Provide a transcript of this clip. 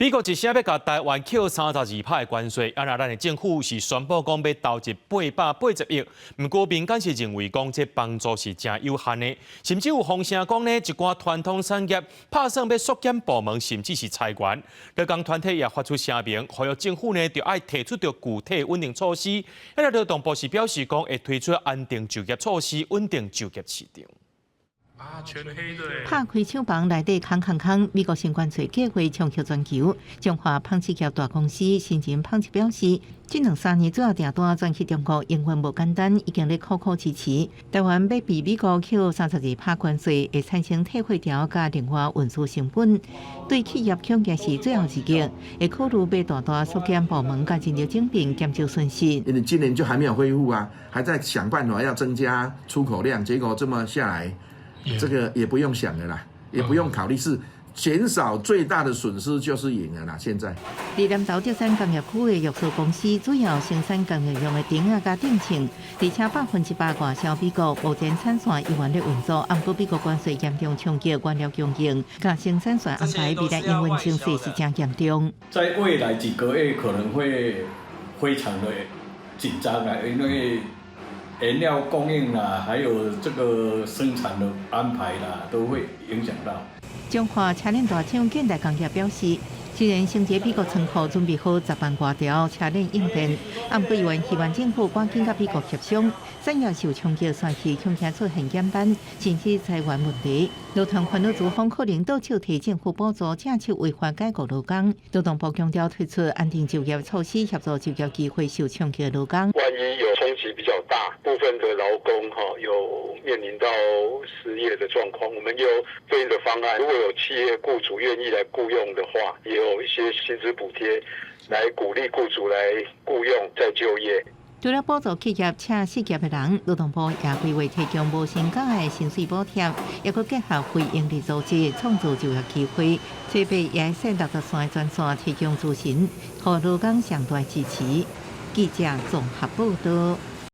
美国一声要甲台湾扣32%的关税，咱的政府是宣布讲要投入880亿，不过民间是认为讲这帮助是真有限的，甚至有风声讲呢，一寡传统产业拍算要缩减部门，甚至是裁员。劳工团体也发出声明，呼吁政府呢，就要提出具体稳定措施。咱劳动部是表示讲，会推出安定就业措施，稳定就业市场。 全黑的。拍开厂房内底空，美国新冠计划冲击全球。中华纺织业大公司新人纺织表示，这2-3年主要订单转去中国，营运无简单，已经咧苦支持。台湾要被美国扣32%关税，会产生退货条加另外运输成本，对企业恐惊是最后一击，会考虑要大缩减部门加人力整并，减少损失。因为今年就还没有恢复啊，还在想办法要增加出口量，结果这么下来。 这个也不用想了啦，也不用考虑，是减少最大的损失就是赢了啦。现在，伫南投竹山工业区的玉树公司，主要生产工业用的钉啊、加钉秤，而且100%外销美国，目前产线依然咧运作。不过美国关税严重冲击原料供应，甲生产线安排未来营运情势是真严重。在未来几个月可能会非常的紧张啊，因为 原料供应啦，还有这个生产的安排啦，都会影响到。中华车辆大厂建代工业表示，虽然承接美国仓库准备好10万多条车辆应变，不过议员希望政府赶紧甲美国协商。产业受冲击算是恐惊出现减单，甚至裁员问题。劳团烦恼资方可能倒手提政府补助，正手违法解雇劳工。劳动部强调推出安定就业措施，协助就业机会受冲击的劳工。万一有冲击比较大，部分的劳工有面临到失业的状况，我们有对应的方案。如果有企业雇主愿意来雇佣的话，也有一些薪资补贴来鼓励雇主来雇佣再就业。 除了补助企业且失业的人，劳动部也规划提供无薪假的薪水补贴，也佮结合非营利组织创造就业机会。这边也使63个专线提供咨询，互劳工相对支持。记者综合报道。